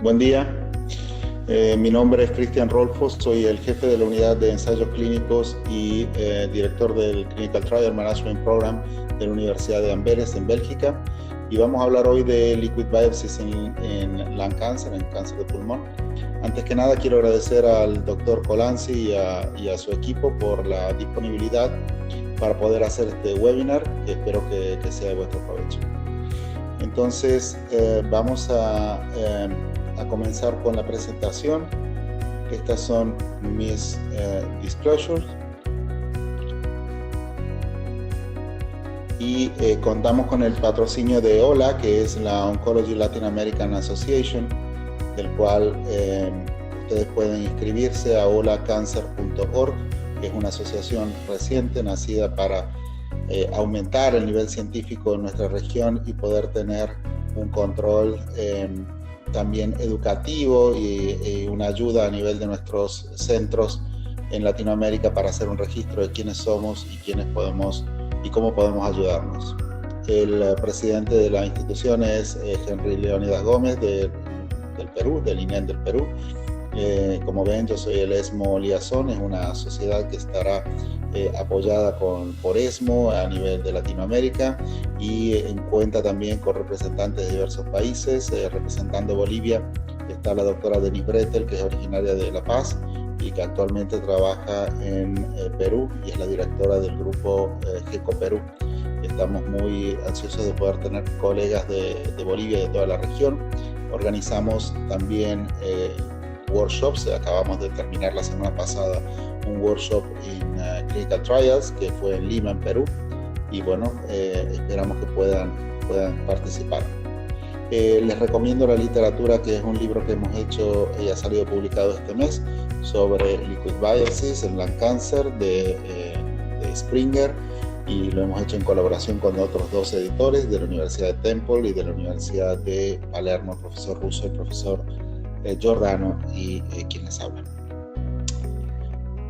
Buen día, mi nombre es Cristian Rolfo, soy el jefe de la unidad de ensayos clínicos y director del Clinical Trial Management Program de la Universidad de Amberes en Bélgica, y vamos a hablar hoy de liquid biopsies en lung cancer, en cáncer de pulmón. Antes que nada quiero agradecer al doctor Colanzi y a su equipo por la disponibilidad para poder hacer este webinar, que espero que sea de vuestro provecho. Entonces vamos a comenzar con la presentación. Estas son mis disclosures. Y contamos con el patrocinio de OLA, que es la Oncology Latin American Association, del cual ustedes pueden inscribirse a olacancer.org, que es una asociación reciente nacida para aumentar el nivel científico en nuestra región y poder tener un control también educativo y una ayuda a nivel de nuestros centros en Latinoamérica para hacer un registro de quiénes somos y quiénes podemos y cómo podemos ayudarnos. El presidente de la institución es Henry Leonidas Gómez del Perú, del INEN del Perú. Como ven, yo soy el ESMO Liaison, es una sociedad que estará apoyada por ESMO a nivel de Latinoamérica y cuenta también con representantes de diversos países. Representando Bolivia está la doctora Denise Bretel, que es originaria de La Paz y que actualmente trabaja en Perú y es la directora del grupo GECO Perú. Estamos muy ansiosos de poder tener colegas de Bolivia y de toda la región. Organizamos también workshops. Acabamos de terminar la semana pasada un workshop en Clinical Trials que fue en Lima, en Perú, y bueno, esperamos que puedan participar. Les recomiendo la literatura, que es un libro que hemos hecho y ha salido publicado este mes sobre liquid biopsies en lung cancer de Springer, y lo hemos hecho en colaboración con otros dos editores de la Universidad de Temple y de la Universidad de Palermo, el profesor Russo y el profesor Giordano y quien les habla.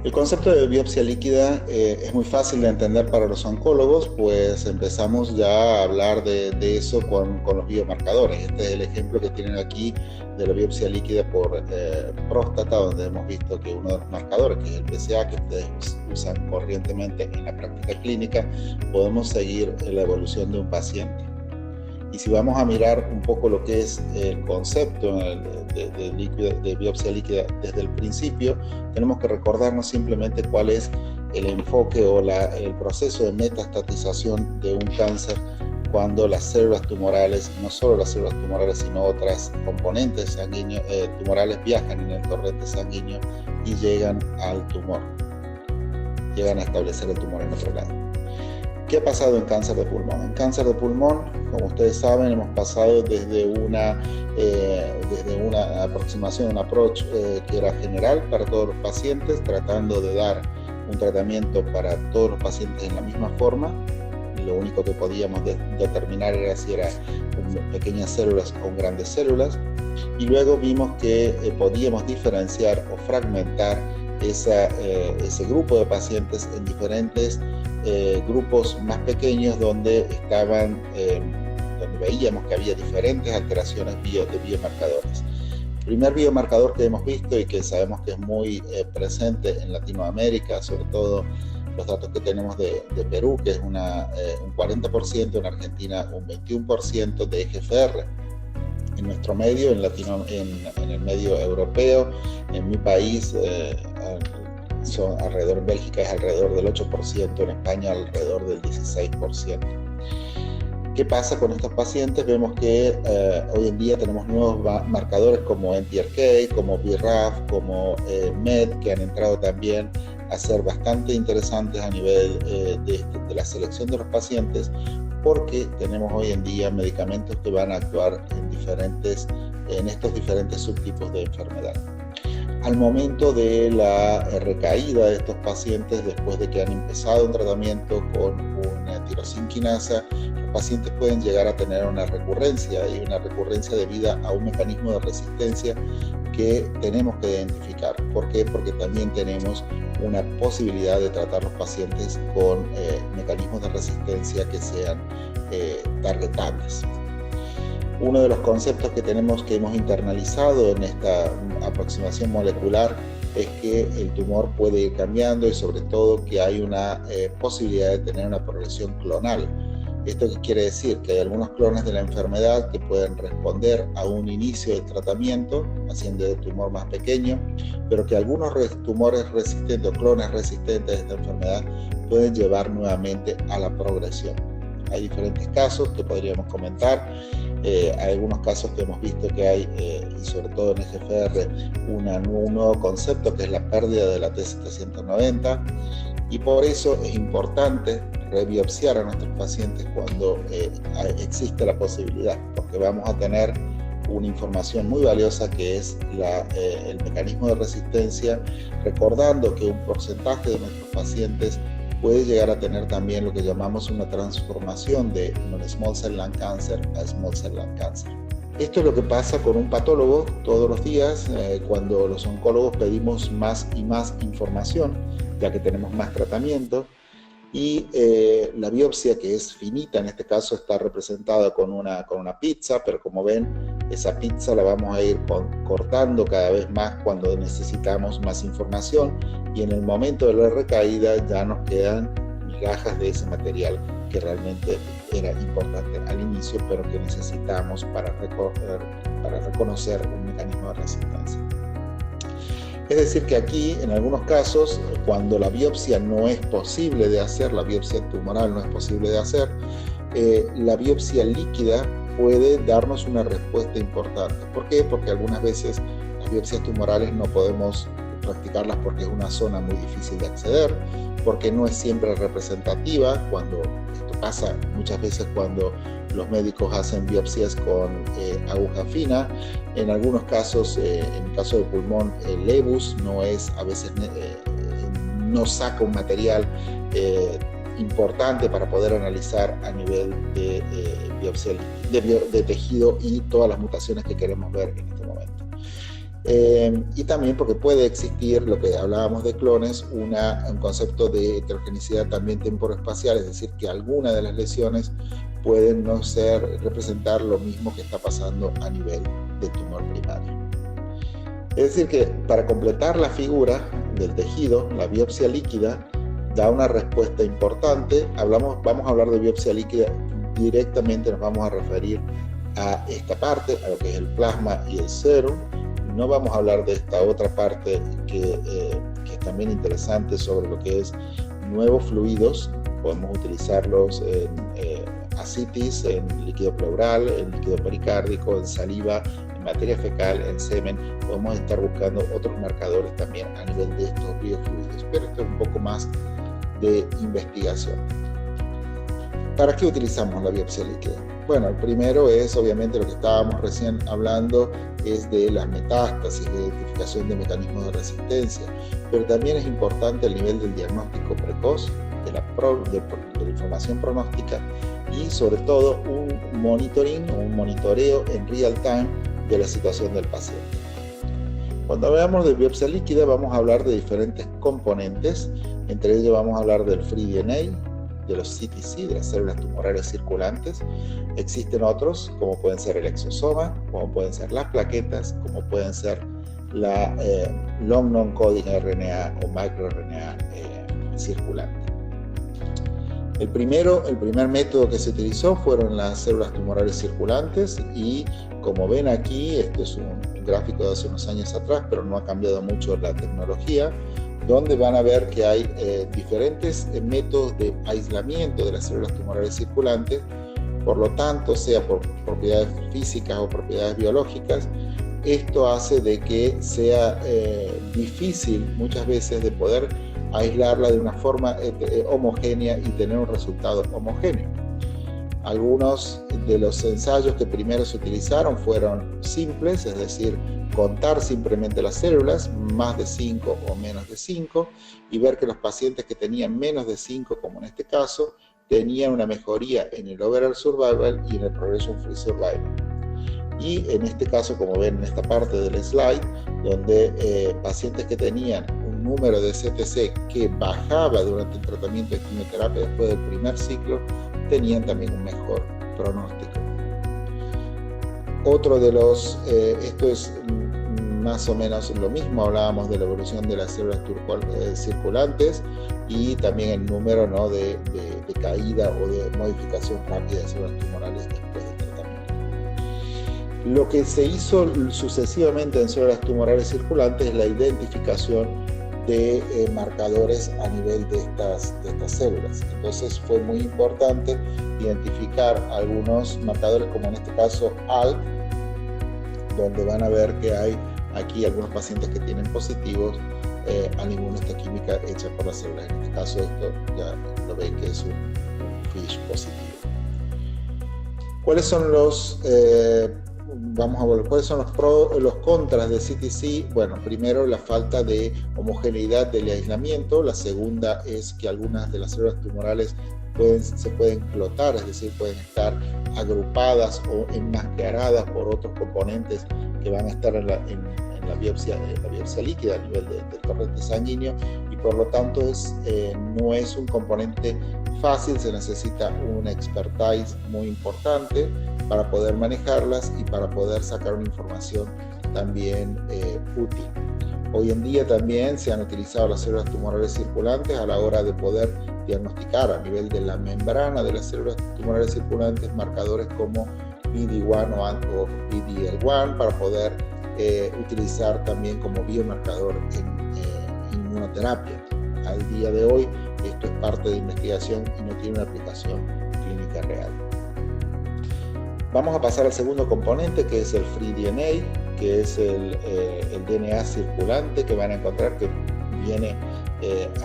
El concepto de biopsia líquida es muy fácil de entender para los oncólogos, pues empezamos ya a hablar de eso con los biomarcadores. Este es el ejemplo que tienen aquí de la biopsia líquida por próstata, donde hemos visto que uno de los marcadores, que es el PSA, que ustedes usan corrientemente en la práctica clínica, podemos seguir la evolución de un paciente. Y si vamos a mirar un poco lo que es el concepto de biopsia líquida desde el principio, tenemos que recordarnos simplemente cuál es el enfoque o el proceso de metastatización de un cáncer cuando las células tumorales, no solo las células tumorales, sino otras componentes tumorales viajan en el torrente sanguíneo y llegan al tumor, llegan a establecer el tumor en otro lado. ¿Qué ha pasado en cáncer de pulmón? En cáncer de pulmón, como ustedes saben, hemos pasado desde una aproximación, un approach que era general para todos los pacientes, tratando de dar un tratamiento para todos los pacientes en la misma forma. Lo único que podíamos determinar era si eran pequeñas células o grandes células. Y luego vimos que podíamos diferenciar o fragmentar ese grupo de pacientes en diferentes grupos más pequeños donde veíamos que había diferentes alteraciones de biomarcadores. El primer biomarcador que hemos visto y que sabemos que es muy presente en Latinoamérica, sobre todo los datos que tenemos de Perú, que es un 40%, en Argentina un 21% de EGFR. En nuestro medio, en el medio europeo, en mi país, en Bélgica es alrededor del 8%, en España alrededor del 16%. ¿Qué pasa con estos pacientes? Vemos que hoy en día tenemos nuevos marcadores como NTRK, como BRAF, como MET, que han entrado también a ser bastante interesantes a nivel de la selección de los pacientes, porque tenemos hoy en día medicamentos que van a actuar en estos diferentes subtipos de enfermedad. Al momento de la recaída de estos pacientes, después de que han empezado un tratamiento con una tirosinquinasa, los pacientes pueden llegar a tener una recurrencia, y una recurrencia debida a un mecanismo de resistencia que tenemos que identificar. ¿Por qué? Porque también tenemos una posibilidad de tratar los pacientes con mecanismos de resistencia que sean targetables. Uno de los conceptos que hemos internalizado en esta aproximación molecular es que el tumor puede ir cambiando y sobre todo que hay una posibilidad de tener una progresión clonal. ¿Esto qué quiere decir? Que hay algunos clones de la enfermedad que pueden responder a un inicio del tratamiento, haciendo el tumor más pequeño, pero que algunos tumores resistentes o clones resistentes de esta enfermedad pueden llevar nuevamente a la progresión. Hay diferentes casos que podríamos comentar. Hay algunos casos que hemos visto que hay, y sobre todo en EGFR, un nuevo concepto que es la pérdida de la T790, y por eso es importante rebiopsiar a nuestros pacientes cuando existe la posibilidad, porque vamos a tener una información muy valiosa que es el mecanismo de resistencia, recordando que un porcentaje de nuestros pacientes puede llegar a tener también lo que llamamos una transformación de non-small cell lung cancer a small cell lung cancer. Esto es lo que pasa con un patólogo todos los días cuando los oncólogos pedimos más y más información, ya que tenemos más tratamiento, y la biopsia, que es finita, en este caso está representada con una pizza, pero como ven, esa pizza la vamos a ir cortando cada vez más cuando necesitamos más información, y en el momento de la recaída ya nos quedan migajas de ese material que realmente era importante al inicio, pero que necesitamos para reconocer un mecanismo de resistencia. Es decir que aquí, en algunos casos, cuando la biopsia no es posible de hacer, la biopsia tumoral no es posible de hacer, la biopsia líquida puede darnos una respuesta importante. ¿Por qué? Porque algunas veces las biopsias tumorales no podemos practicarlas porque es una zona muy difícil de acceder, porque no es siempre representativa. Esto pasa muchas veces cuando los médicos hacen biopsias con aguja fina. En algunos casos, en el caso del pulmón, el EBUS a veces no saca un material importante para poder analizar a nivel de biopsia de tejido y todas las mutaciones que queremos ver en este momento. Y también porque puede existir, lo que hablábamos de clones, un concepto de heterogeneidad también temporoespacial, es decir, que alguna de las lesiones pueden no representar lo mismo que está pasando a nivel del tumor primario. Es decir, que para completar la figura del tejido, la biopsia líquida da una respuesta importante. Vamos a hablar de biopsia líquida directamente, nos vamos a referir a esta parte, a lo que es el plasma y el serum. No vamos a hablar de esta otra parte que es también interesante sobre lo que es nuevos fluidos. Podemos utilizarlos en ascitis, en líquido pleural, en líquido pericárdico, en saliva, en materia fecal, en semen. Podemos estar buscando otros marcadores también a nivel de estos biofluidos, pero esto es un poco más de investigación. ¿Para qué utilizamos la biopsia líquida? Bueno, el primero es obviamente lo que estábamos recién hablando, es de las metástasis, de identificación de mecanismos de resistencia, pero también es importante el nivel del diagnóstico precoz, de la información pronóstica y sobre todo un monitoreo en real time de la situación del paciente. Cuando hablamos de biopsia líquida vamos a hablar de diferentes componentes, entre ellos vamos a hablar del free DNA, de los CTC, de las células tumorales circulantes. Existen otros, como pueden ser el exosoma, como pueden ser las plaquetas, como pueden ser la long non-coding RNA o microRNA circulante. El primer método que se utilizó fueron las células tumorales circulantes y como ven aquí, este es un gráfico de hace unos años atrás, pero no ha cambiado mucho la tecnología, donde van a ver que hay diferentes métodos de aislamiento de las células tumorales circulantes. Por lo tanto, sea por propiedades físicas o propiedades biológicas, esto hace de que sea difícil muchas veces de poder aislarla de una forma homogénea y tener un resultado homogéneo. Algunos de los ensayos que primero se utilizaron fueron simples, es decir, contar simplemente las células, más de 5 o menos de 5, y ver que los pacientes que tenían menos de 5, como en este caso, tenían una mejoría en el overall survival y en el progression free survival. Y en este caso, como ven en esta parte del slide, donde pacientes que tenían un número de CTC que bajaba durante el tratamiento de quimioterapia después del primer ciclo, tenían también un mejor pronóstico. Otro de los, esto es más o menos lo mismo, hablábamos de la evolución de las células circulantes y también el número, ¿no?, de caída o de modificación rápida de células tumorales después del tratamiento. Lo que se hizo sucesivamente en células tumorales circulantes es la identificación de marcadores a nivel de estas células. Entonces fue muy importante identificar algunos marcadores, como en este caso ALK, donde van a ver que hay aquí algunos pacientes que tienen positivos a ninguna química hecha por las células. En este caso esto ya lo ven que es un FISH positivo. ¿Cuáles son los ¿cuáles son los contras de CTC? Bueno, primero la falta de homogeneidad del aislamiento. La segunda es que algunas de las células tumorales se pueden clotar, es decir, pueden estar agrupadas o enmascaradas por otros componentes que van a estar en la biopsia líquida a nivel del torrente sanguíneo, y por lo tanto no es un componente fácil, se necesita una expertise muy importante para poder manejarlas y para poder sacar una información también útil. Hoy en día también se han utilizado las células tumorales circulantes a la hora de poder diagnosticar a nivel de la membrana de las células tumorales circulantes marcadores como PD-1 o PD-L1 para poder utilizar también como biomarcador en inmunoterapia. Al día de hoy esto es parte de investigación y no tiene una aplicación clínica real. Vamos a pasar al segundo componente, que es el FreeDNA, que es el DNA circulante que van a encontrar que viene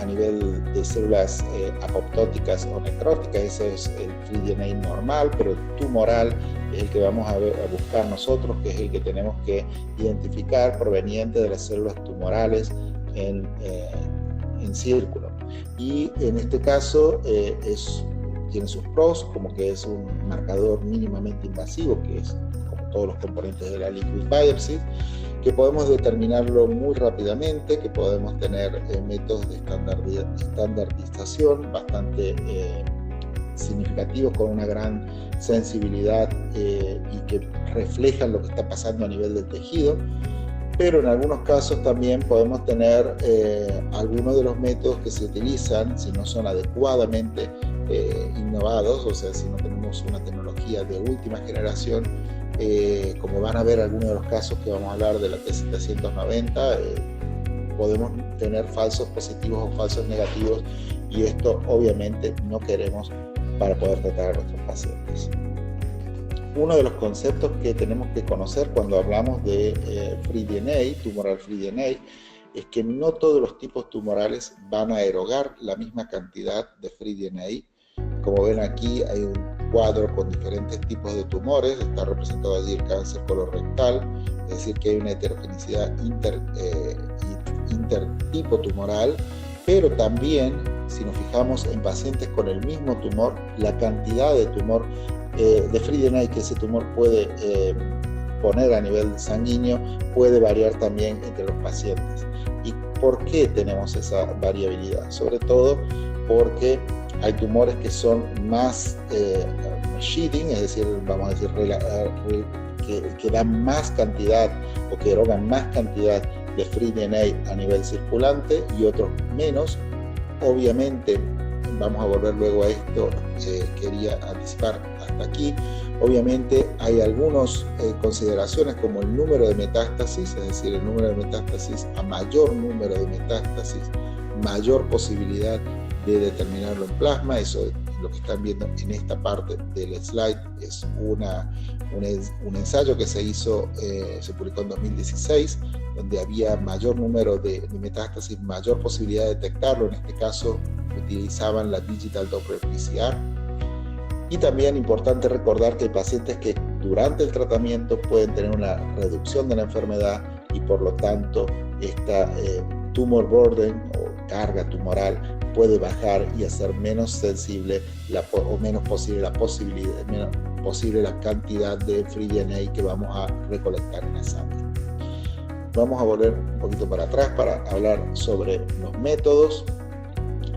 a nivel de células apoptóticas o necróticas. Ese es el FreeDNA normal, pero el tumoral es el que vamos a buscar nosotros, que es el que tenemos que identificar proveniente de las células tumorales en círculo. Y en este caso tiene sus pros, como que es un marcador mínimamente invasivo, que es como todos los componentes de la liquid biopsy, que podemos determinarlo muy rápidamente, que podemos tener métodos de estandarización bastante significativos, con una gran sensibilidad y que reflejan lo que está pasando a nivel del tejido. Pero en algunos casos también podemos tener algunos de los métodos que se utilizan, si no son adecuadamente innovados, o sea, si no tenemos una tecnología de última generación, como van a ver algunos de los casos que vamos a hablar de la T790, podemos tener falsos positivos o falsos negativos, y esto obviamente no queremos para poder tratar a nuestros pacientes. Uno de los conceptos que tenemos que conocer cuando hablamos de FreeDNA, tumoral FreeDNA, es que no todos los tipos tumorales van a erogar la misma cantidad de FreeDNA. Como ven aquí hay un cuadro con diferentes tipos de tumores, está representado allí el cáncer colorectal, es decir que hay una heterogeneidad intertipo tumoral, pero también si nos fijamos en pacientes con el mismo tumor, la cantidad de tumor de FreeDNA que ese tumor puede poner a nivel sanguíneo puede variar también entre los pacientes. ¿Y por qué tenemos esa variabilidad? Sobre todo porque hay tumores que son más shedding, es decir, vamos a decir, que dan más cantidad o que erogan más cantidad de FreeDNA a nivel circulante, y otros menos. Obviamente, vamos a volver luego a esto, quería anticipar hasta aquí. Obviamente hay algunas consideraciones como el número de metástasis, es decir, el número de metástasis, a mayor número de metástasis, mayor posibilidad de determinarlo en plasma. Eso lo que están viendo en esta parte del slide es un ensayo que se hizo, se publicó en 2016, donde había mayor número de metástasis, mayor posibilidad de detectarlo. En este caso utilizaban la Digital Doppler PCR. Y también importante recordar que hay pacientes que durante el tratamiento pueden tener una reducción de la enfermedad, y por lo tanto esta tumor burden o carga tumoral puede bajar y hacer menos sensible menos posible la cantidad de FreeDNA que vamos a recolectar en la sangre. Vamos a volver un poquito para atrás para hablar sobre los métodos.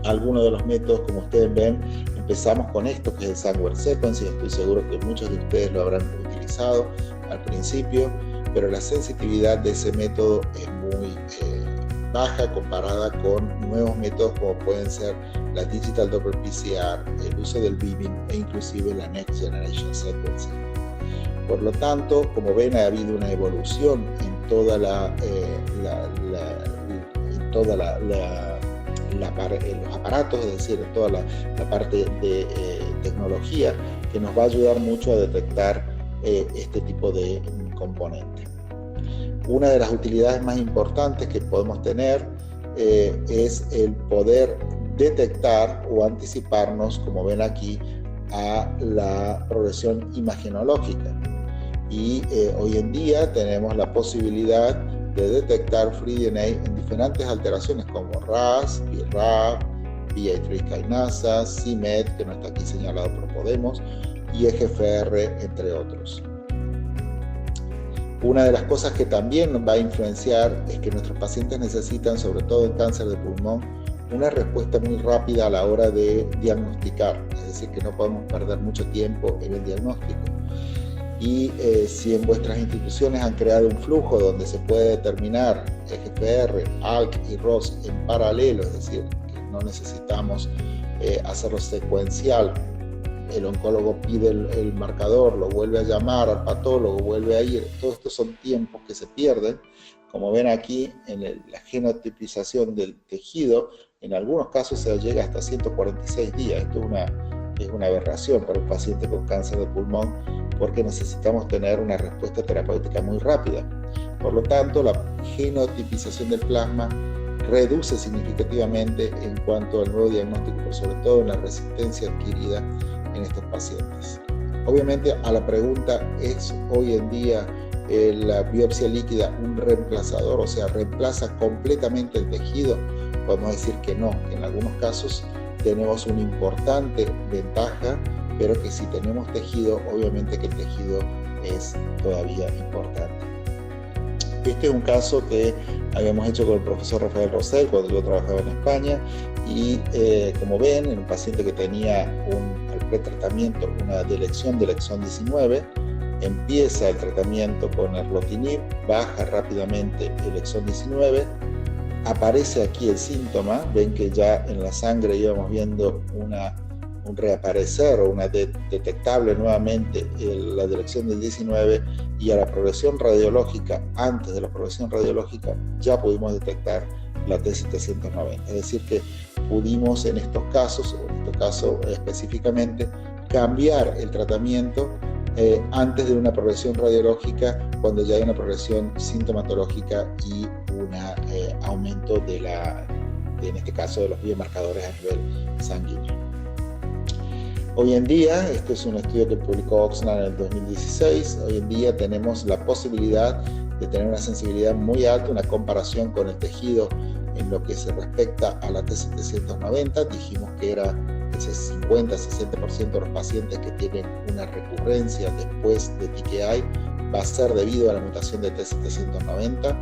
Algunos de los métodos, como ustedes ven, empezamos con esto que es el Sanger Sequencing. Estoy seguro que muchos de ustedes lo habrán utilizado. al principio, pero la sensitividad de ese método es muy baja comparada con nuevos métodos como pueden ser la Digital Doppler PCR, el uso del beaming e inclusive la Next Generation Sequencing. Por lo tanto, como ven, ha habido una evolución en toda los aparatos, es decir, en toda la parte de tecnología, que nos va a ayudar mucho a detectar este tipo de componente. Una de las utilidades más importantes que podemos tener es el poder detectar o anticiparnos, como ven aquí, a la progresión imagenológica. Y hoy en día tenemos la posibilidad de detectar FreeDNA en diferentes alteraciones como RAS, BRAF, PI3 kinasa, c-MET, que no está aquí señalado pero podemos, y EGFR, entre otros. Una de las cosas que también nos va a influenciar es que nuestros pacientes necesitan, sobre todo en cáncer de pulmón, una respuesta muy rápida a la hora de diagnosticar, es decir, que no podemos perder mucho tiempo en el diagnóstico. Y si en vuestras instituciones han creado un flujo donde se puede determinar EGFR, ALK y ROS en paralelo, es decir, que no necesitamos hacerlo secuencial, el oncólogo pide el marcador, lo vuelve a llamar al patólogo, vuelve a ir, todos estos son tiempos que se pierden. Como ven aquí, en la genotipización del tejido, en algunos casos se llega hasta 146 días. Esto es una aberración para un paciente con cáncer de pulmón, porque necesitamos tener una respuesta terapéutica muy rápida. Por lo tanto, la genotipización del plasma reduce significativamente en cuanto al nuevo diagnóstico, pero sobre todo en la resistencia adquirida en estos pacientes. Obviamente, a la pregunta, ¿es hoy en día la biopsia líquida un reemplazador? O sea, ¿reemplaza completamente el tejido? Podemos decir que no, que en algunos casos tenemos una importante ventaja, pero que si tenemos tejido, obviamente que el tejido es todavía importante. Este es un caso que habíamos hecho con el profesor Rafael Rosell cuando yo trabajaba en España, y como ven, en un paciente que tenía al pretratamiento una delección del exón 19, empieza el tratamiento con erlotinib, baja rápidamente el exón 19, aparece aquí el síntoma, ven que ya en la sangre íbamos viendo un reaparecer o una detectable nuevamente la delección del 19, y a la progresión radiológica, antes de la progresión radiológica, ya pudimos detectar la T790. Es decir, que pudimos en estos casos, o en este caso específicamente, cambiar el tratamiento antes de una progresión radiológica, cuando ya hay una progresión sintomatológica y un aumento en este caso, de los biomarcadores a nivel sanguíneo. Hoy en día, este es un estudio que publicó Oxnard en el 2016, hoy en día tenemos la posibilidad de tener una sensibilidad muy alta, una comparación con el tejido en lo que se respecta a la T790. Dijimos que era ese 50-60% de los pacientes que tienen una recurrencia después de TKI va a ser debido a la mutación de T790,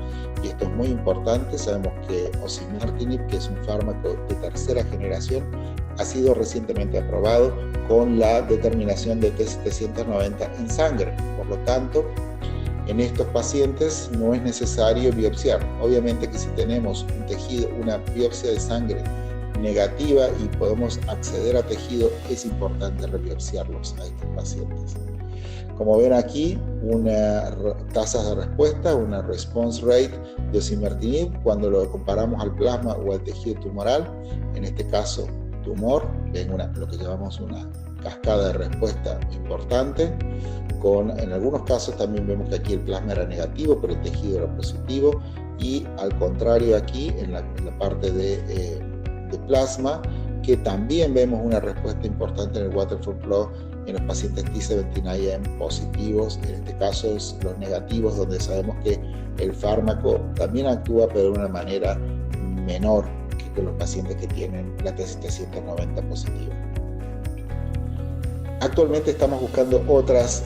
y esto es muy importante. Sabemos que osimertinib, que es un fármaco de tercera generación, ha sido recientemente aprobado con la determinación de T790 en sangre. Por lo tanto, en estos pacientes no es necesario biopsiar. Obviamente que si tenemos un tejido, una biopsia de sangre negativa y podemos acceder a tejido, es importante rebiopsiarlos a estos pacientes. Como ven aquí, una tasa de respuesta, una response rate de osimertinib cuando lo comparamos al plasma o al tejido tumoral, en este caso tumor, en lo que llamamos una cascada de respuesta importante. En algunos casos también vemos que aquí el plasma era negativo, pero el tejido era positivo, y al contrario aquí en la parte de plasma, que también vemos una respuesta importante en el waterfall plot en los pacientes T790M positivos. En este caso es los negativos, donde sabemos que el fármaco también actúa, pero de una manera menor que los pacientes que tienen la T790 positiva. Actualmente estamos buscando otras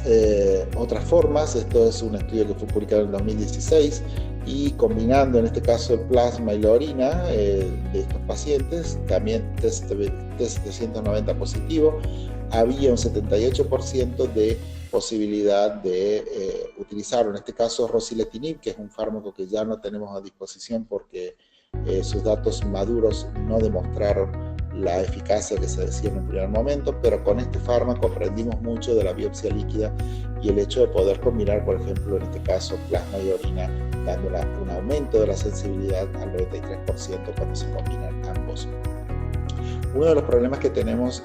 formas. Esto es un estudio que fue publicado en el 2016, y combinando en este caso el plasma y la orina de estos pacientes, también T790 positivo, había un 78% de posibilidad de utilizarlo. En este caso, rosiletinib, que es un fármaco que ya no tenemos a disposición porque sus datos maduros no demostraron la eficacia que se decía en un primer momento, pero con este fármaco aprendimos mucho de la biopsia líquida y el hecho de poder combinar, por ejemplo, en este caso, plasma y orina, dando un aumento de la sensibilidad al 93% cuando se combinan ambos. Uno de los problemas que tenemos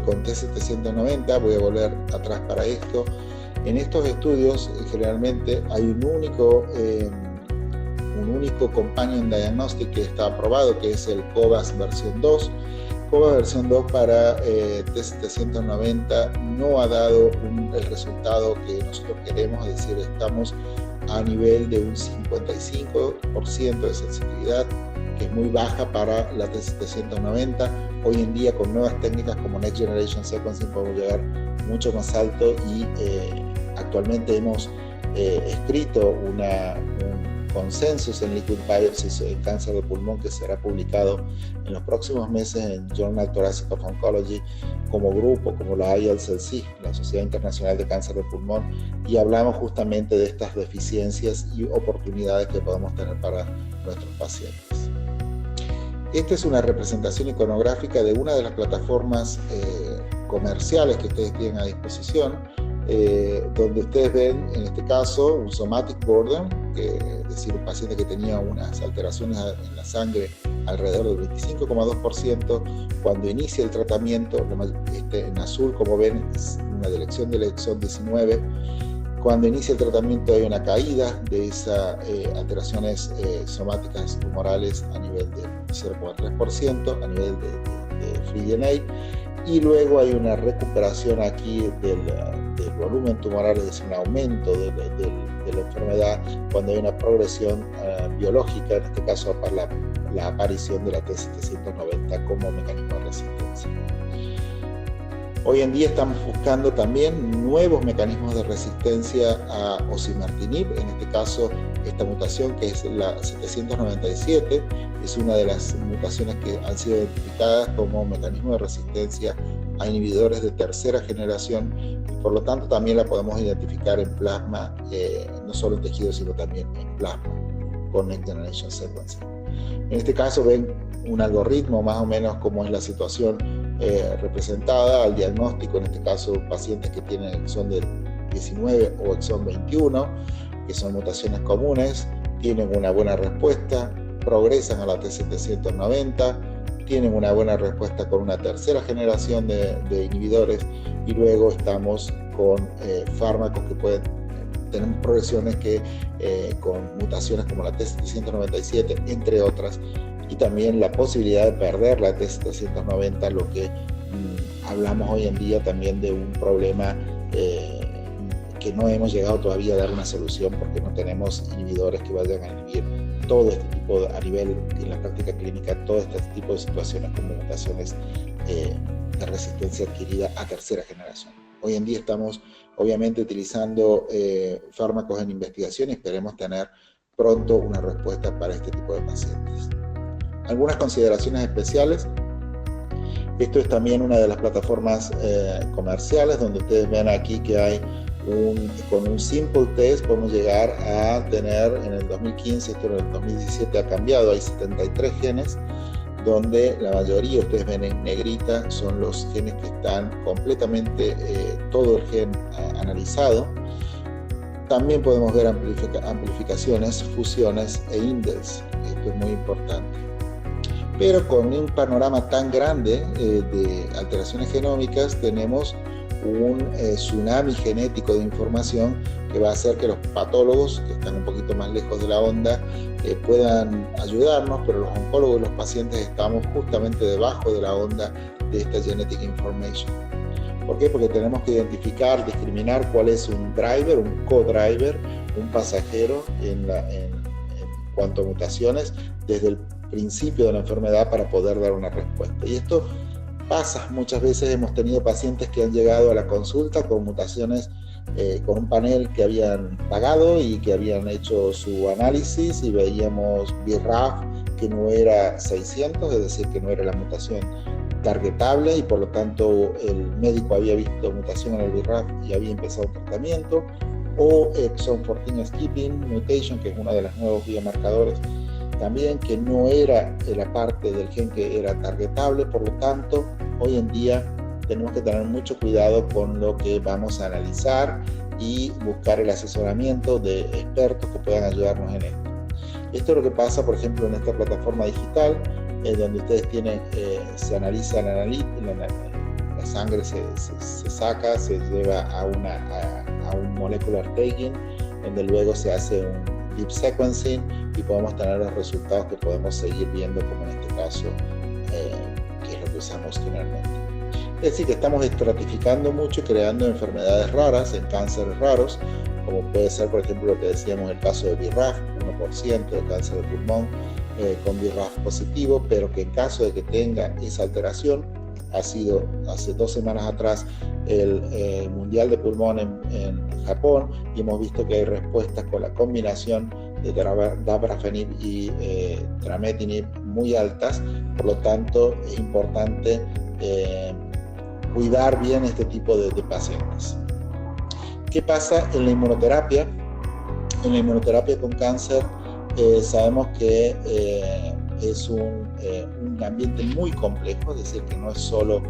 con T790, voy a volver atrás para esto, en estos estudios generalmente hay un único companion diagnostic que está aprobado, que es el COVAS versión 2. COVAS versión 2 para T790 no ha dado el resultado que nosotros queremos, es decir, estamos a nivel de un 55% de sensibilidad, que es muy baja para la T790. Hoy en día, con nuevas técnicas como Next Generation Sequencing, podemos llegar mucho más alto y actualmente hemos escrito un consensus en liquid biopsies en cáncer de pulmón que será publicado en los próximos meses en Journal Thoracic of Oncology como grupo, como la ILCC, la Sociedad Internacional de Cáncer de Pulmón, y hablamos justamente de estas deficiencias y oportunidades que podemos tener para nuestros pacientes. Esta es una representación iconográfica de una de las plataformas comerciales que ustedes tienen a disposición, donde ustedes ven, en este caso, un somatic burden, es decir, un paciente que tenía unas alteraciones en la sangre alrededor del 25,2%, cuando inicia el tratamiento, en azul, como ven, es una delección del exón 19. Cuando inicia el tratamiento hay una caída de esas alteraciones somáticas tumorales a nivel del 0,3%, a nivel de free DNA, y luego hay una recuperación aquí del volumen tumoral, es decir, un aumento de la enfermedad cuando hay una progresión biológica, en este caso para la aparición de la T790 como mecanismo de resistencia. Hoy en día estamos buscando también nuevos mecanismos de resistencia a osimertinib, en este caso esta mutación que es la 797, es una de las mutaciones que han sido identificadas como mecanismo de resistencia a inhibidores de tercera generación y por lo tanto también la podemos identificar en plasma, no solo en tejido sino también en plasma con Next Generation Sequencing. En este caso ven un algoritmo más o menos como es la situación representada al diagnóstico, en este caso pacientes que tienen exón del 19 o exón 21, que son mutaciones comunes, tienen una buena respuesta, progresan a la T790, tienen una buena respuesta con una tercera generación de inhibidores y luego estamos con fármacos que pueden tenemos progresiones que con mutaciones como la T797, entre otras, y también la posibilidad de perder la T790, lo que hablamos hoy en día también de un problema que no hemos llegado todavía a dar una solución porque no tenemos inhibidores que vayan a inhibir todo este tipo a nivel en la práctica clínica, todo este tipo de situaciones como mutaciones de resistencia adquirida a tercera generación. Hoy en día estamos obviamente utilizando fármacos en investigación y esperemos tener pronto una respuesta para este tipo de pacientes. Algunas consideraciones especiales. Esto es también una de las plataformas comerciales donde ustedes ven aquí que hay con un simple test podemos llegar a tener en el 2015, esto en el 2017 ha cambiado, hay 73 genes donde la mayoría, ustedes ven en negrita, son los genes que están completamente, todo el gen analizado. También podemos ver amplificaciones, fusiones e indels, esto es muy importante. Pero con un panorama tan grande de alteraciones genómicas tenemos un tsunami genético de información que va a hacer que los patólogos, que están un poquito más lejos de la onda, puedan ayudarnos, pero los oncólogos y los pacientes estamos justamente debajo de la onda de esta genetic information. ¿Por qué? Porque tenemos que identificar, discriminar cuál es un driver, un co-driver, un pasajero en cuanto a mutaciones desde el principio de la enfermedad para poder dar una respuesta. Y esto pasa, muchas veces hemos tenido pacientes que han llegado a la consulta con mutaciones, con un panel que habían pagado y que habían hecho su análisis y veíamos BRAF que no era 600, es decir, que no era la mutación targetable y por lo tanto el médico había visto mutación en el BRAF y había empezado un tratamiento, o exon 14 skipping mutation, que es uno de los nuevos biomarcadores también, que no era la parte del gen que era targetable. Por lo tanto, hoy en día tenemos que tener mucho cuidado con lo que vamos a analizar y buscar el asesoramiento de expertos que puedan ayudarnos en esto. Esto es lo que pasa, por ejemplo, en esta plataforma digital, donde ustedes tienen, se analiza la sangre, se saca, se lleva a un molecular tagging, donde luego se hace un deep sequencing y podemos tener los resultados que podemos seguir viendo, como en este caso, que es lo que usamos finalmente. Es decir, que estamos estratificando mucho, creando enfermedades raras, en cánceres raros, como puede ser, por ejemplo, lo que decíamos, el caso de BRAF, 1% de cáncer de pulmón con BRAF positivo, pero que en caso de que tenga esa alteración, ha sido hace 2 semanas atrás el Mundial de Pulmón en Japón, y hemos visto que hay respuestas con la combinación de dabrafenib y trametinib muy altas. Por lo tanto, es importante cuidar bien este tipo de pacientes. ¿Qué pasa en la inmunoterapia? En la inmunoterapia con cáncer sabemos que es un ambiente muy complejo, es decir, que no es solo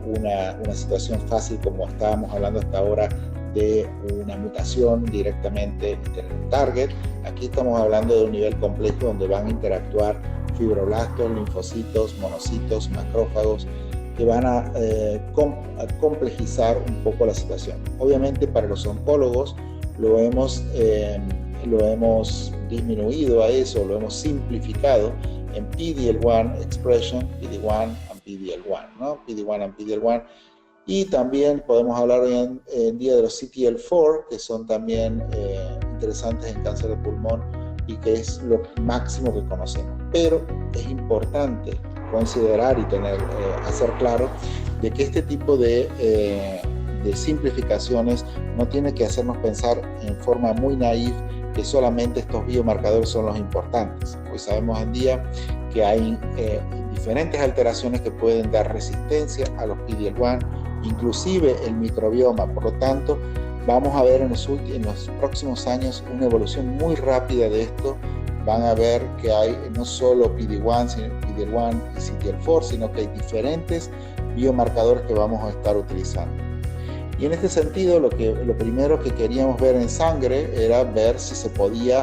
una situación fácil como estábamos hablando hasta ahora de una mutación directamente en el target. Aquí estamos hablando de un nivel complejo donde van a interactuar fibroblastos, linfocitos, monocitos, macrófagos, que van a complejizar un poco la situación. Obviamente para los oncólogos lo hemos disminuido a eso, lo hemos simplificado en PD-L1 expression, PD-1 and PD-L1, ¿no? PD-1 and PD-L1. Y también podemos hablar hoy en día de los CTL4, que son también interesantes en cáncer de pulmón y que es lo máximo que conocemos. Pero es importante considerar y hacer claro de que este tipo de simplificaciones no tiene que hacernos pensar en forma muy naif que solamente estos biomarcadores son los importantes. Hoy sabemos en día que hay diferentes alteraciones que pueden dar resistencia a los PD-L1, inclusive el microbioma. Por lo tanto, vamos a ver en los próximos años una evolución muy rápida de esto. Van a ver que hay no solo PD-1 y CTL4, sino que hay diferentes biomarcadores que vamos a estar utilizando. Y en este sentido, lo primero que queríamos ver en sangre era ver si se podía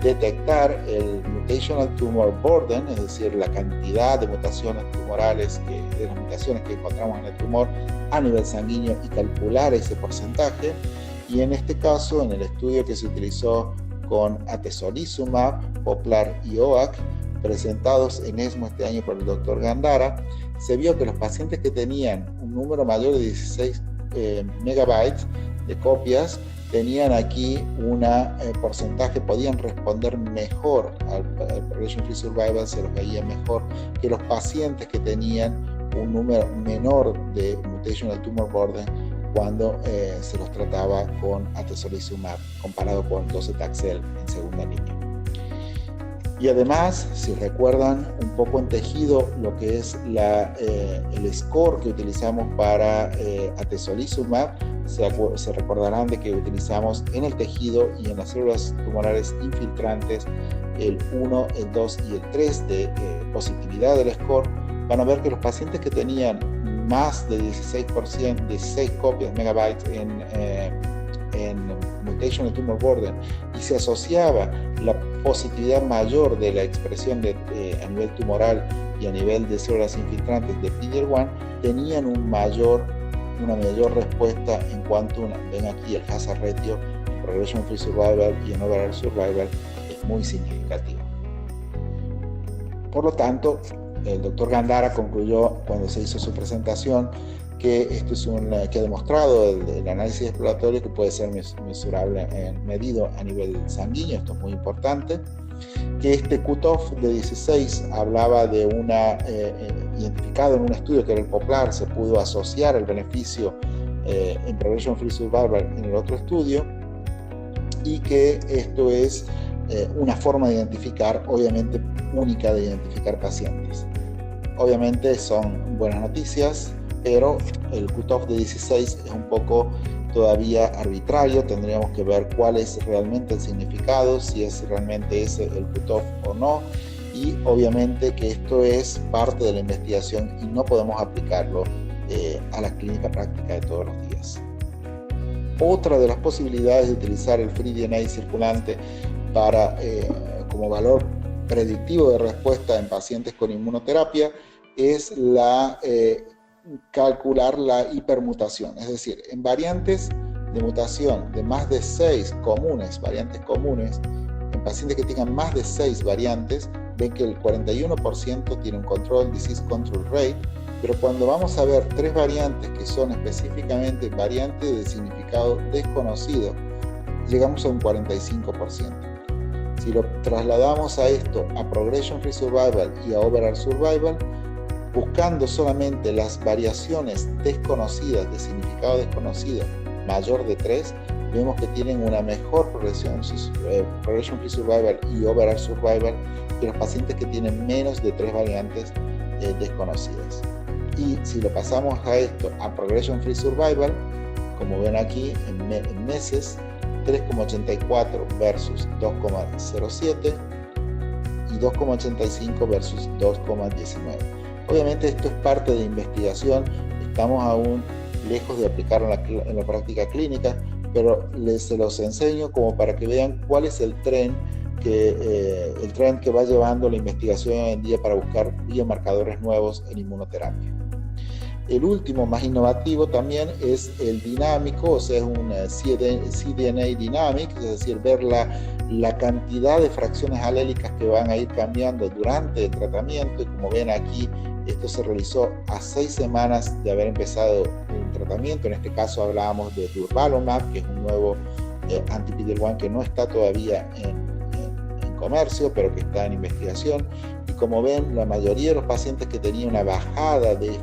detectar el mutational tumor burden, es decir, la cantidad de mutaciones tumorales, de las mutaciones que encontramos en el tumor a nivel sanguíneo, y calcular ese porcentaje. Y en este caso, en el estudio que se utilizó con atezolizumab, Poplar y OAC, presentados en ESMO este año por el Dr. Gandara, se vio que los pacientes que tenían un número mayor de 16 megabytes de copias tenían aquí un porcentaje, podían responder mejor al progression-free survival, se los veía mejor que los pacientes que tenían un número menor de mutational tumor burden cuando se los trataba con atezolizumab comparado con docetaxel en segunda línea. Y además, si recuerdan un poco en tejido lo que es el score que utilizamos para atezolizumab, se recordarán de que utilizamos en el tejido y en las células tumorales infiltrantes el 1, el 2 y el 3 de positividad del score. Van a ver que los pacientes que tenían más de 16 copias, megabytes en mutational tumor burden, y se asociaba la positividad mayor de la expresión a nivel tumoral y a nivel de células infiltrantes de PD-L1, tenían una mayor respuesta en cuanto ven aquí el hazard ratio, progression free survival y en overall survival es muy significativo. Por lo tanto, el doctor Gandara concluyó cuando se hizo su presentación que esto es que ha demostrado el análisis exploratorio que puede ser mesurable, medido a nivel sanguíneo. Esto es muy importante, que este cutoff de 16 hablaba de identificado en un estudio que era el Poplar, se pudo asociar el beneficio en progression free survival en el otro estudio, y que esto es una forma de identificar, obviamente única de identificar pacientes. obviamente son buenas noticias, pero el cutoff de 16 es un poco todavía arbitrario. Tendríamos que ver cuál es realmente el significado, si es realmente ese el cutoff o no, y obviamente que esto es parte de la investigación y no podemos aplicarlo a la clínica práctica de todos los días. Otra de las posibilidades de utilizar el free DNA circulante como valor predictivo de respuesta en pacientes con inmunoterapia es calcular la hipermutación, es decir, en variantes de mutación de más de 6 variantes comunes, en pacientes que tengan más de 6 variantes, ven que el 41% tiene un disease control rate, pero cuando vamos a ver 3 variantes que son específicamente variantes de significado desconocido, llegamos a un 45%. Si lo trasladamos a esto, a progression free survival y a overall survival, buscando solamente las variaciones desconocidas, de significado desconocido, mayor de 3, vemos que tienen una mejor progression free survival y overall survival que los pacientes que tienen menos de 3 variantes desconocidas. Y si lo pasamos a esto, a progression free survival, como ven aquí en meses, 3,84 versus 2,07 y 2,85 versus 2,19. Obviamente esto es parte de investigación, estamos aún lejos de aplicarlo en la práctica clínica, pero se los enseño como para que vean cuál es el tren que va llevando la investigación hoy en día para buscar biomarcadores nuevos en inmunoterapia. El último, más innovativo también, es el dinámico, o sea, es un cDNA dynamic, es decir, ver la cantidad de fracciones alélicas que van a ir cambiando durante el tratamiento. Y como ven aquí, esto se realizó a 6 semanas de haber empezado un tratamiento. En este caso hablábamos de durvalumab, que es un nuevo anti-PD-L1 que no está todavía en comercio, pero que está en investigación. Y como ven, la mayoría de los pacientes que tenían una bajada de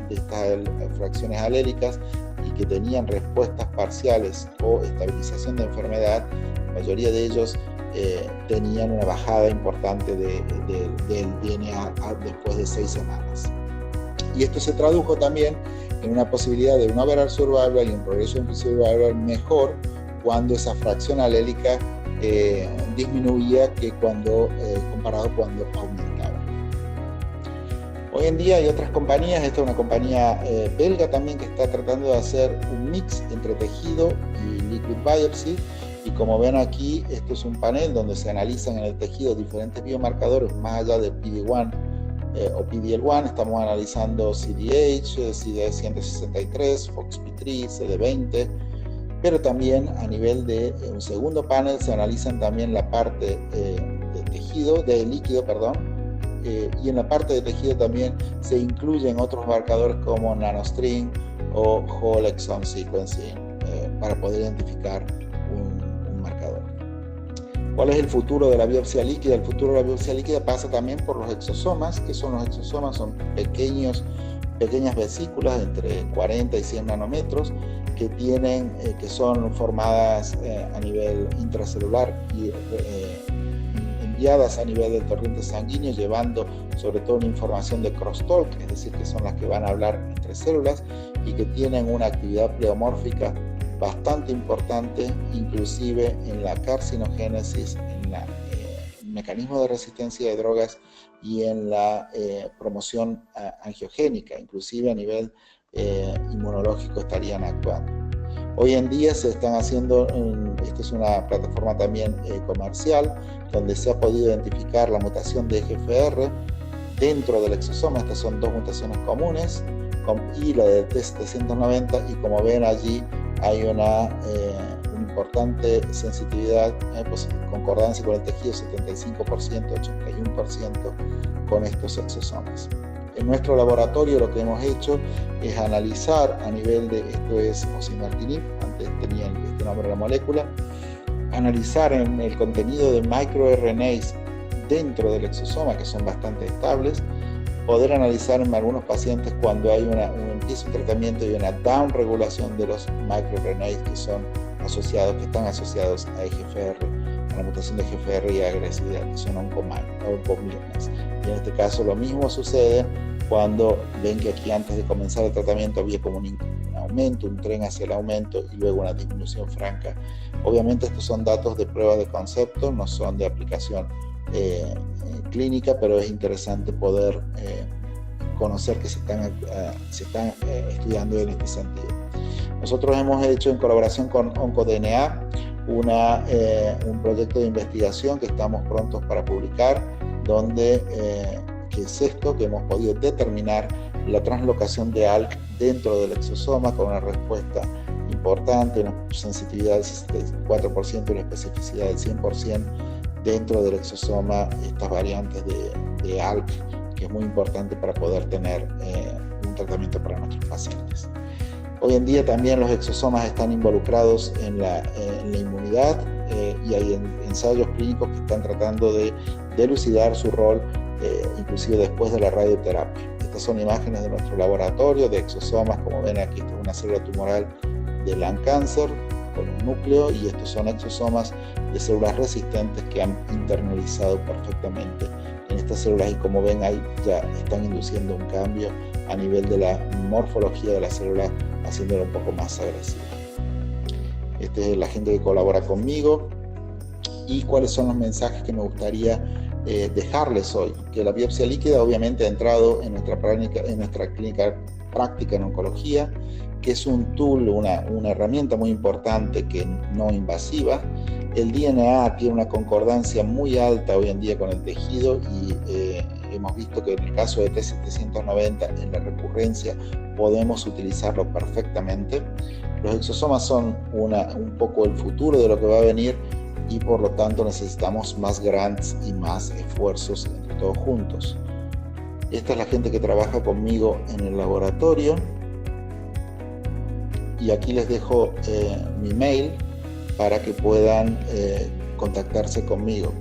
estas fracciones alélicas y que tenían respuestas parciales o estabilización de enfermedad, la mayoría de ellos tenían una bajada importante del DNA después de 6 semanas. Y esto se tradujo también en una posibilidad de un overall survival y un progression free survival mejor cuando esa fracción alélica disminuía que comparado cuando aumentaba. Hoy en día hay otras compañías, esta es una compañía belga también que está tratando de hacer un mix entre tejido y liquid biopsy, y como ven aquí, esto es un panel donde se analizan en el tejido diferentes biomarcadores más allá de PD-1 o PD-L1. Estamos analizando CDH, CD163, FOXP3, CD20, pero también a nivel de un segundo panel se analizan también la parte de líquido, y en la parte de tejido también se incluyen otros marcadores como nanostring o whole exome sequencing para poder identificar un marcador. ¿Cuál es el futuro de la biopsia líquida? El futuro de la biopsia líquida pasa también por los exosomas. ¿Qué son los exosomas? Son pequeñas vesículas entre 40 y 100 nanómetros que son formadas a nivel intracelular y enviadas a nivel del torrente sanguíneo, llevando sobre todo una información de crosstalk, es decir, que son las que van a hablar entre células y que tienen una actividad pleomórfica bastante importante, inclusive en la carcinogénesis, en el mecanismo de resistencia de drogas y en la promoción angiogénica, inclusive a nivel inmunológico estarían actuando. Hoy en día se están haciendo, esta es una plataforma también comercial, donde se ha podido identificar la mutación de EGFR dentro del exosoma. Estas son 2 mutaciones comunes, y la de T790, y como ven allí hay una importante sensitividad, concordancia con el tejido, 75%, 81% con estos exosomas. En nuestro laboratorio lo que hemos hecho es analizar a nivel de, esto es osimertinib, antes tenía este nombre de la molécula, analizar en el contenido de microRNAs dentro del exosoma, que son bastante estables, poder analizar en algunos pacientes cuando hay empieza un tratamiento y una downregulación de los microRNAs que están asociados a EGFR la mutación de GFR y agresividad, que son oncomiomas. Y en este caso lo mismo sucede cuando ven que aquí antes de comenzar el tratamiento había como un aumento, un tren hacia el aumento y luego una disminución franca. Obviamente estos son datos de prueba de concepto, no son de aplicación clínica, pero es interesante poder conocer que se están estudiando en este sentido. Nosotros hemos hecho en colaboración con OncoDNA un proyecto de investigación que estamos prontos para publicar, donde que es esto, que hemos podido determinar la translocación de ALK dentro del exosoma con una respuesta importante, una sensitividad del 64% y una especificidad del 100% dentro del exosoma, estas variantes de ALK, que es muy importante para poder tener un tratamiento para nuestros pacientes. Hoy en día también los exosomas están involucrados en la inmunidad y hay ensayos clínicos que están tratando de elucidar su rol, inclusive después de la radioterapia. Estas son imágenes de nuestro laboratorio de exosomas. Como ven aquí, esta es una célula tumoral de lung cancer con un núcleo, y estos son exosomas de células resistentes que han internalizado perfectamente en estas células, y como ven ahí ya están induciendo un cambio a nivel de la morfología de la célula, haciéndola un poco más agresiva. Este es la gente que colabora conmigo. ¿Y cuáles son los mensajes que me gustaría dejarles hoy? Que la biopsia líquida obviamente ha entrado en nuestra clínica práctica en oncología, que es un tool, una herramienta muy importante, que no invasiva. El DNA tiene una concordancia muy alta hoy en día con el tejido, y hemos visto que en el caso de T790, en la recurrencia, podemos utilizarlo perfectamente. Los exosomas son un poco el futuro de lo que va a venir, y por lo tanto necesitamos más grants y más esfuerzos entre todos juntos. Esta es la gente que trabaja conmigo en el laboratorio, y aquí les dejo mi mail para que puedan contactarse conmigo.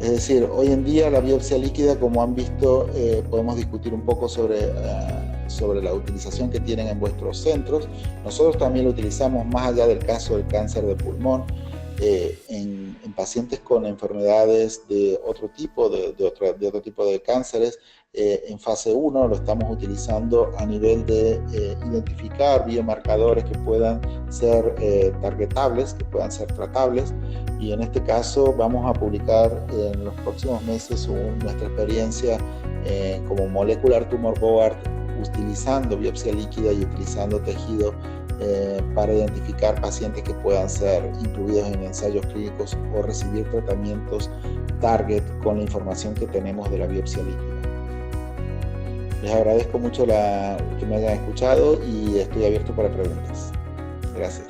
Es decir, hoy en día la biopsia líquida, como han visto, podemos discutir un poco sobre la utilización que tienen en vuestros centros. Nosotros también lo utilizamos más allá del caso del cáncer de pulmón, en pacientes con enfermedades de otro tipo de cánceres. En fase 1 lo estamos utilizando a nivel de identificar biomarcadores que puedan ser targetables, que puedan ser tratables, y en este caso vamos a publicar en los próximos meses nuestra experiencia como Molecular Tumor Board, utilizando biopsia líquida y utilizando tejido para identificar pacientes que puedan ser incluidos en ensayos clínicos o recibir tratamientos target con la información que tenemos de la biopsia líquida. Les agradezco mucho que me hayan escuchado, y estoy abierto para preguntas. Gracias.